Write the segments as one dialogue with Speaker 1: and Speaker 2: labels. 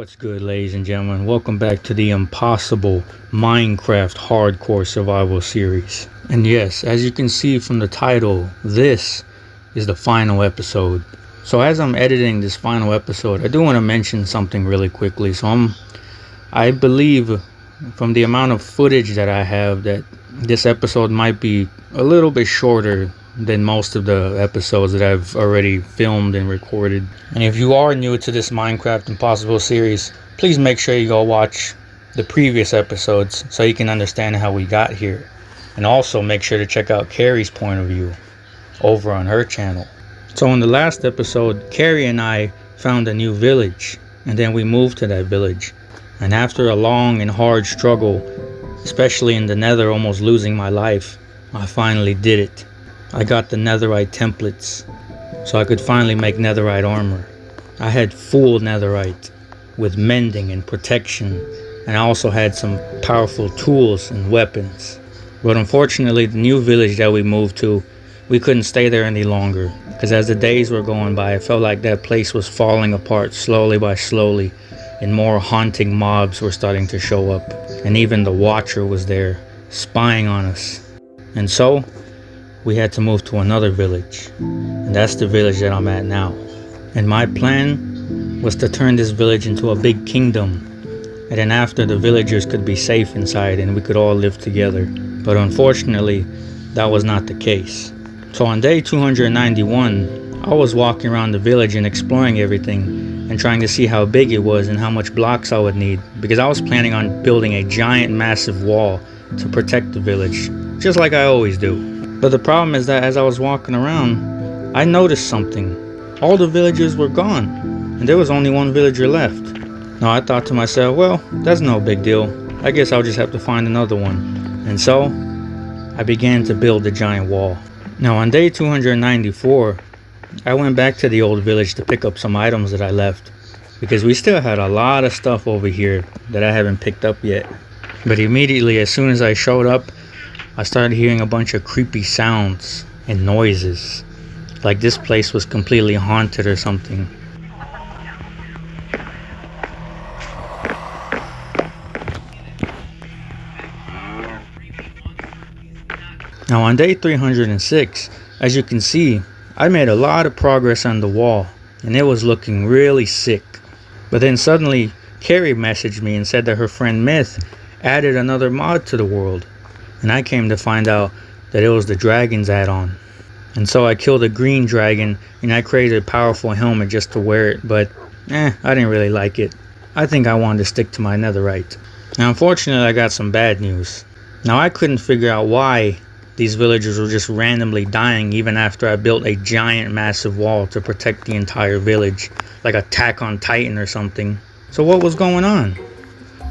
Speaker 1: What's good, ladies and gentlemen? Welcome back to the impossible Minecraft hardcore survival series. And yes, as you can see from the title, this is the final episode. So as I'm editing this final episode, I do want to mention something really quickly. I believe from the amount of footage that I have that this episode might be a little bit shorter than most of the episodes that I've already filmed and recorded. And if you are new to this Minecraft Impossible series, please make sure you go watch the previous episodes so you can understand how we got here. And also make sure to check out Cary's point of view over on her channel. So in the last episode, Cary and I found a new village, and then we moved to that village. And after a long and hard struggle, especially in the nether, almost losing my life, I finally did it. I got the netherite templates, so I could finally make netherite armor. I had full netherite with mending and protection, and I also had some powerful tools and weapons. But unfortunately, the new village that we moved to, we couldn't stay there any longer, because as the days were going by, it felt like that place was falling apart slowly by slowly, and more haunting mobs were starting to show up, and even the Watcher was there, spying on us. And so we had to move to another village, and that's the village that I'm at now. And my plan was to turn this village into a big kingdom, and then after, the villagers could be safe inside and we could all live together. But unfortunately, that was not the case. So on day 291, I was walking around the village and exploring everything and trying to see how big it was and how much blocks I would need, because I was planning on building a giant massive wall to protect the village, just like I always do. But the problem is that as I was walking around, I noticed something. All the villagers were gone, and there was only one villager left. Now I thought to myself, well, that's no big deal. I guess I'll just have to find another one. And so, I began to build the giant wall. Now on day 294, I went back to the old village to pick up some items that I left, because we still had a lot of stuff over here that I haven't picked up yet. But immediately, as soon as I showed up, I started hearing a bunch of creepy sounds and noises, like this place was completely haunted or something. Now on day 306, as you can see, I made a lot of progress on the wall, and it was looking really sick. But then suddenly, Cary messaged me and said that her friend Myth added another mod to the world. And I came to find out that it was the Dragon's add-on. And so I killed a green dragon, and I created a powerful helmet just to wear it, but I didn't really like it. I think I wanted to stick to my netherite. Now unfortunately, I got some bad news. Now I couldn't figure out why these villagers were just randomly dying even after I built a giant massive wall to protect the entire village, like Attack on Titan or something. So what was going on?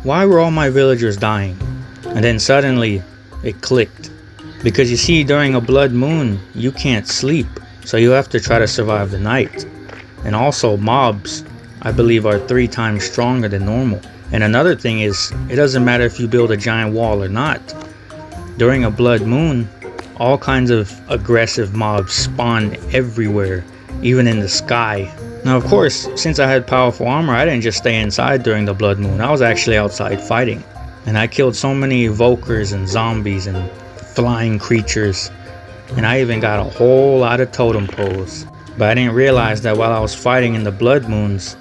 Speaker 1: Why were all my villagers dying? And then suddenly, it clicked. Because you see, during a blood moon, you can't sleep, so you have to try to survive the night. And also, mobs, I believe, are 3 times stronger than normal. And another thing is, it doesn't matter if you build a giant wall or not. During a blood moon, all kinds of aggressive mobs spawn everywhere, even in the sky. Now of course, since I had powerful armor, I didn't just stay inside during the blood moon. I was actually outside fighting. And I killed so many evokers and zombies and flying creatures. And I even got a whole lot of totem poles. But I didn't realize that while I was fighting in the blood moons,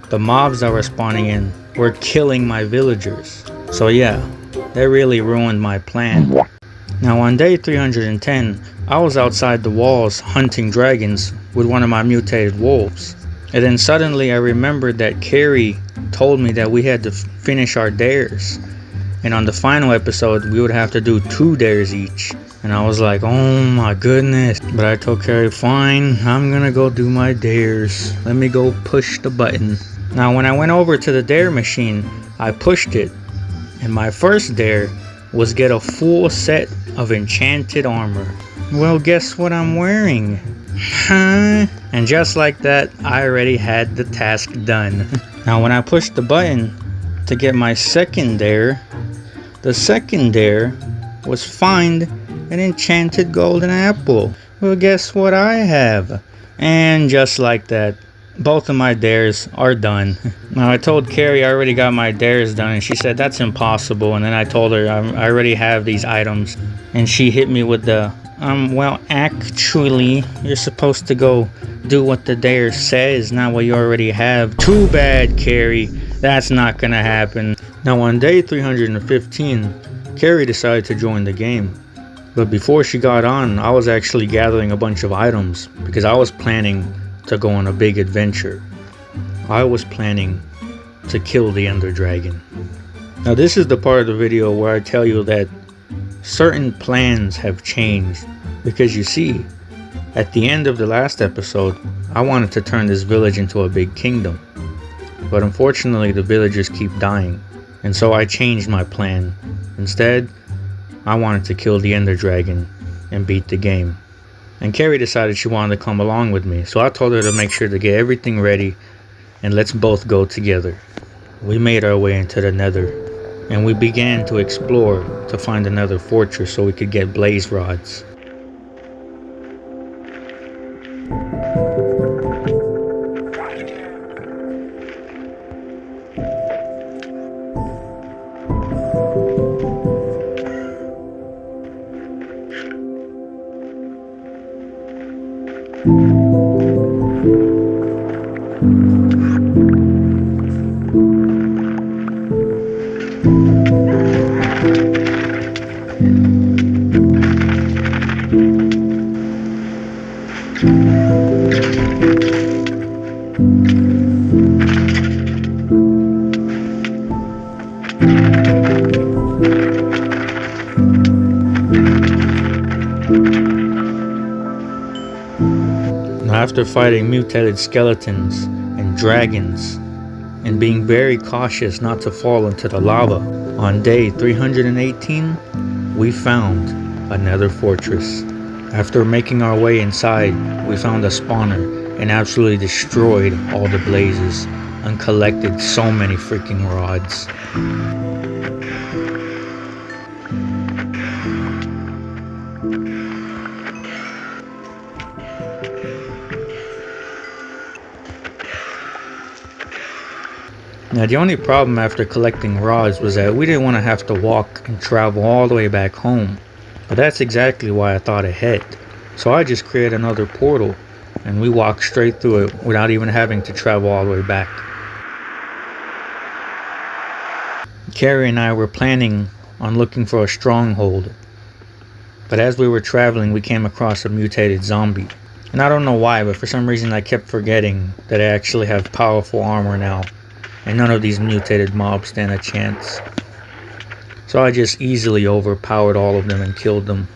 Speaker 1: the mobs that were spawning in were killing my villagers. So yeah, that really ruined my plan. Now on day 310, I was outside the walls hunting dragons with one of my mutated wolves. And then suddenly I remembered that Cary told me that we had to finish our dares. And on the final episode, we would have to do 2 dares each. And I was like, oh my goodness. But I told Cary, fine, I'm gonna go do my dares. Let me go push the button. Now when I went over to the dare machine, I pushed it. And my first dare was get a full set of enchanted armor. Well, guess what I'm wearing? Huh? And just like that, I already had the task done. Now when I pushed the button to get my second dare, the second dare was find an enchanted golden apple. Well, guess what I have? And just like that, Both of my dares are done. Now I told Cary I already got my dares done, and she said that's impossible. And then I told her I already have these items, and she hit me with the well, actually you're supposed to go do what the dare says, not what you already have. Too bad, Cary, that's not gonna happen. Now on day 315, Cary decided to join the game. But before she got on, I was actually gathering a bunch of items because I was planning to go on a big adventure. I was planning to kill the Ender Dragon. Now this is the part of the video where I tell you that certain plans have changed, because you see, at the end of the last episode, I wanted to turn this village into a big kingdom. But unfortunately the villagers keep dying, and so I changed my plan. Instead, I wanted to kill the Ender Dragon and beat the game. And Cary decided she wanted to come along with me, so I told her to make sure to get everything ready and let's both go together. We made our way into the Nether, and we began to explore to find another fortress so we could get blaze rods. After fighting mutated skeletons and dragons and being very cautious not to fall into the lava, on day 318 we found another fortress. After making our way inside, we found a spawner and absolutely destroyed all the blazes and collected so many freaking rods. Now the only problem after collecting rods was that we didn't want to have to walk and travel all the way back home. But that's exactly why I thought ahead. So I just created another portal and we walked straight through it without even having to travel all the way back. Cary and I were planning on looking for a stronghold. But as we were traveling, we came across a mutated zombie. And I don't know why, but for some reason I kept forgetting that I actually have powerful armor now. And none of these mutated mobs stand a chance. So I just easily overpowered all of them and killed them.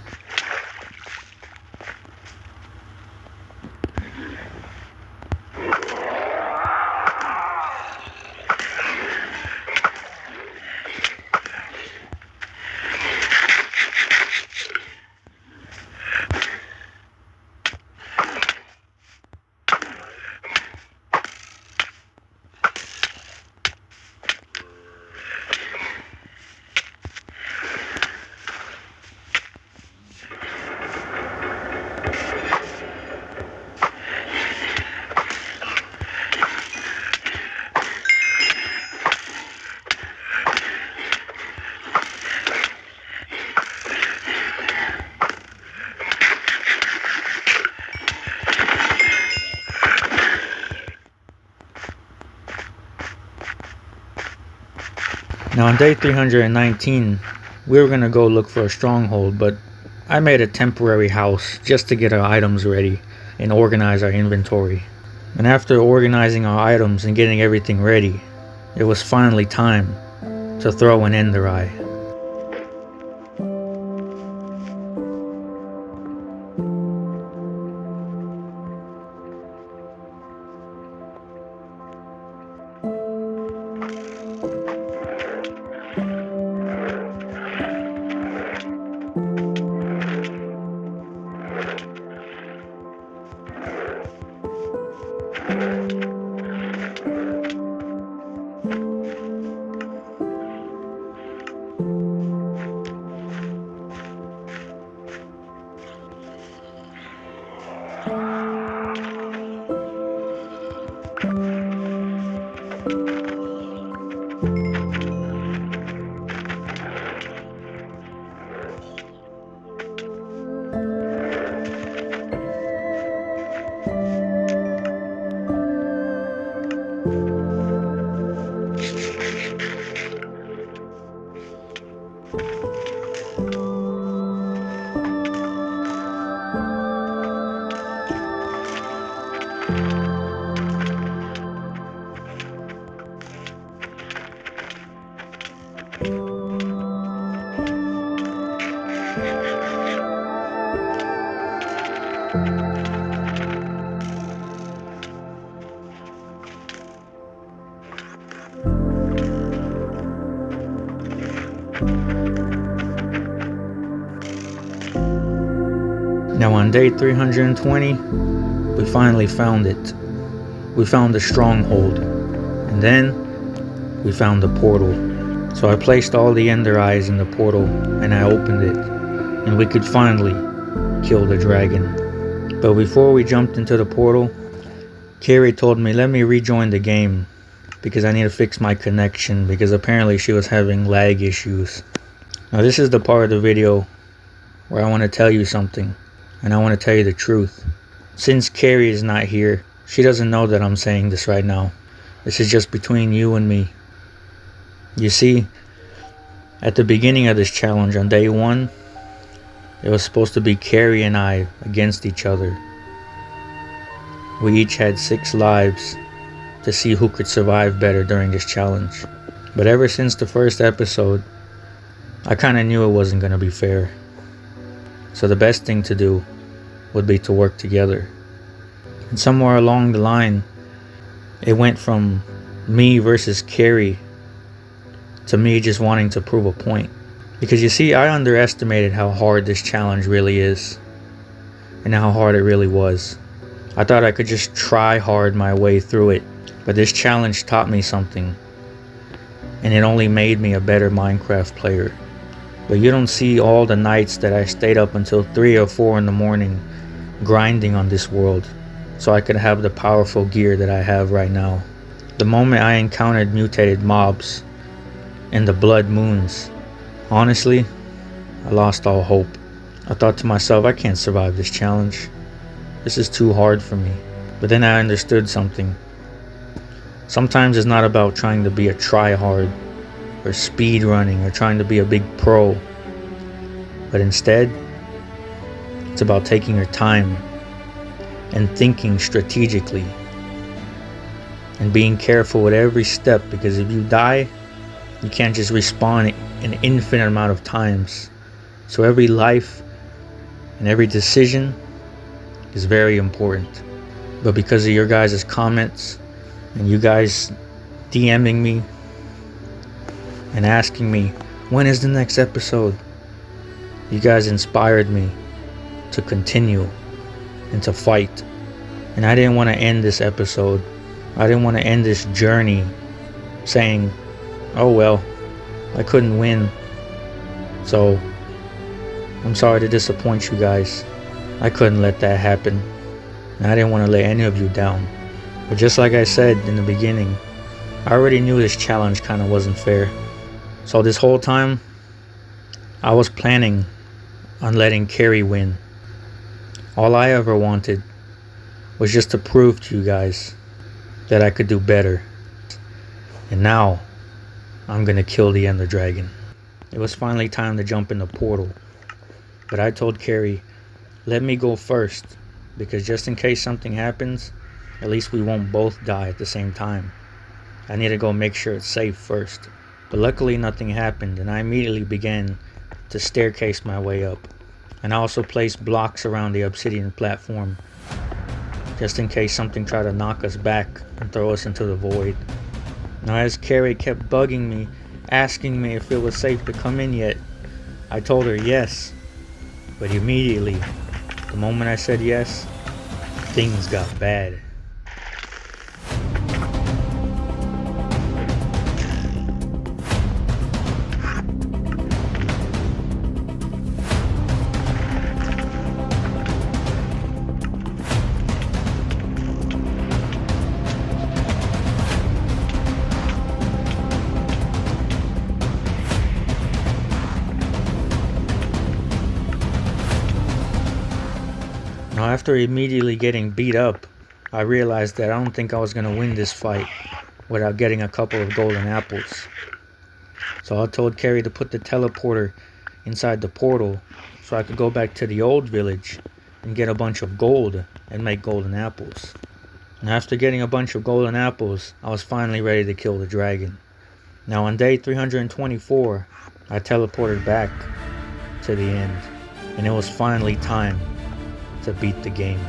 Speaker 1: Now on day 319, we were going to go look for a stronghold, but I made a temporary house just to get our items ready and organize our inventory. And after organizing our items and getting everything ready, it was finally time to throw an Ender Eye. Now on day 320, we finally found it. We found the Stronghold, and then we found the portal. So I placed all the Ender Eyes in the portal, and I opened it, and we could finally kill the dragon. But before we jumped into the portal, Cary told me, let me rejoin the game, because I need to fix my connection, because apparently she was having lag issues. Now this is the part of the video where I want to tell you something. And I want to tell you the truth. Since Cary is not here, she doesn't know that I'm saying this right now. This is just between you and me. You see, at the beginning of this challenge on day 1, it was supposed to be Cary and I against each other. We each had 6 lives to see who could survive better during this challenge. But ever since the first episode, I kind of knew it wasn't going to be fair. So the best thing to do would be to work together. And somewhere along the line, it went from me versus Cary to me just wanting to prove a point. Because you see, I underestimated how hard this challenge really is. And how hard it really was. I thought I could just try hard my way through it. But this challenge taught me something. And it only made me a better Minecraft player. But you don't see all the nights that I stayed up until 3 or 4 in the morning grinding on this world so I could have the powerful gear that I have right now. The moment I encountered mutated mobs and the blood moons, honestly, I lost all hope. I thought to myself, I can't survive this challenge. This is too hard for me. But then I understood something. Sometimes it's not about trying to be a tryhard or speed running or trying to be a big pro, but instead it's about taking your time and thinking strategically and being careful with every step, because if you die, you can't just respawn an infinite amount of times. So every life and every decision is very important. But because of your guys' comments and you guys DMing me and asking me, when is the next episode? You guys inspired me to continue and to fight. And I didn't want to end this episode. I didn't want to end this journey saying, oh well, I couldn't win. So, I'm sorry to disappoint you guys. I couldn't let that happen. And I didn't want to let any of you down. But just like I said in the beginning, I already knew this challenge kind of wasn't fair. So this whole time, I was planning on letting Cary win. All I ever wanted was just to prove to you guys that I could do better. And now, I'm gonna kill the Ender Dragon. It was finally time to jump in the portal. But I told Cary, let me go first, because just in case something happens, at least we won't both die at the same time. I need to go make sure it's safe first. But luckily nothing happened, and I immediately began to staircase my way up. And I also placed blocks around the obsidian platform, just in case something tried to knock us back and throw us into the void. Now as Cary kept bugging me, asking me if it was safe to come in yet, I told her yes. But immediately, the moment I said yes, things got bad. Now after immediately getting beat up, I realized that I don't think I was going to win this fight without getting a couple of golden apples. So I told Cary to put the teleporter inside the portal so I could go back to the old village and get a bunch of gold and make golden apples. And after getting a bunch of golden apples, I was finally ready to kill the dragon. Now on day 324, I teleported back to the end, and it was finally time to beat the game.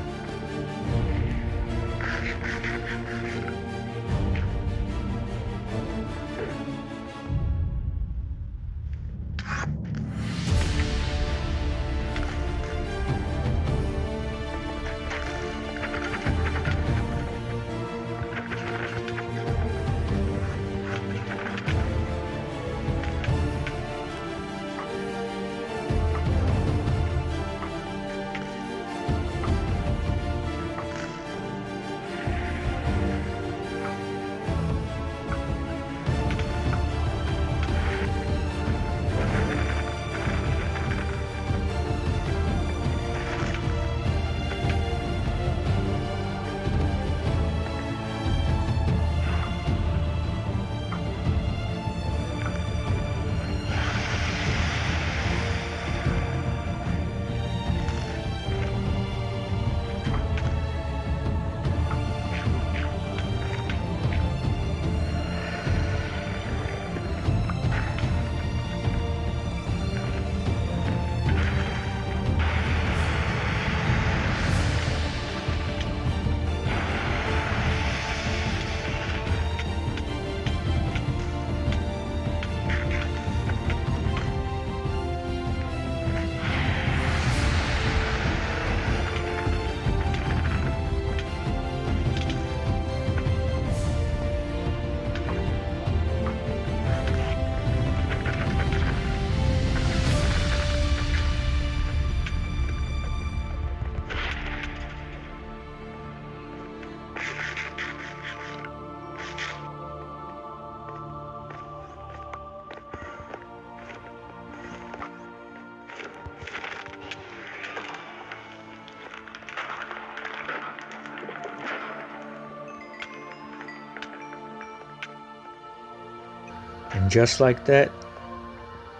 Speaker 1: And just like that,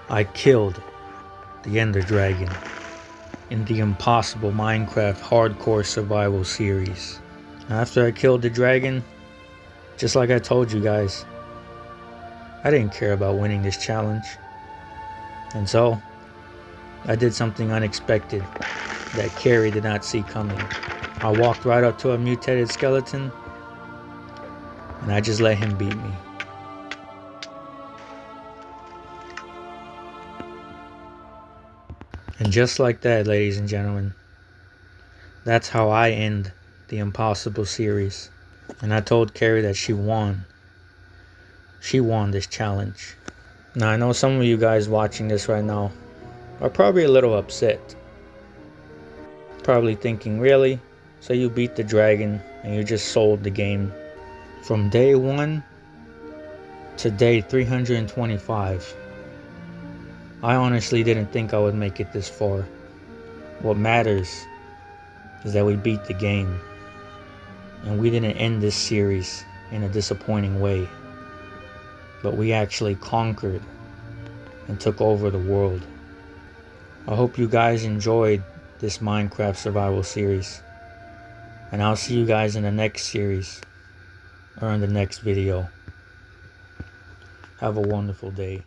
Speaker 1: I killed the Ender Dragon in the Impossible Minecraft Hardcore Survival series. After I killed the dragon, just like I told you guys, I didn't care about winning this challenge. And so, I did something unexpected that Cary did not see coming. I walked right up to a mutated skeleton, and I just let him beat me. And just like that, ladies and gentlemen, that's how I end the Impossible series. And I told Cary that she won. She won this challenge. Now I know some of you guys watching this right now are probably a little upset. Probably thinking, really? So you beat the dragon and you just sold the game. From day 1 to day 325. I honestly didn't think I would make it this far. What matters is that we beat the game. And we didn't end this series in a disappointing way. But we actually conquered and took over the world. I hope you guys enjoyed this Minecraft survival series. And I'll see you guys in the next series or in the next video. Have a wonderful day.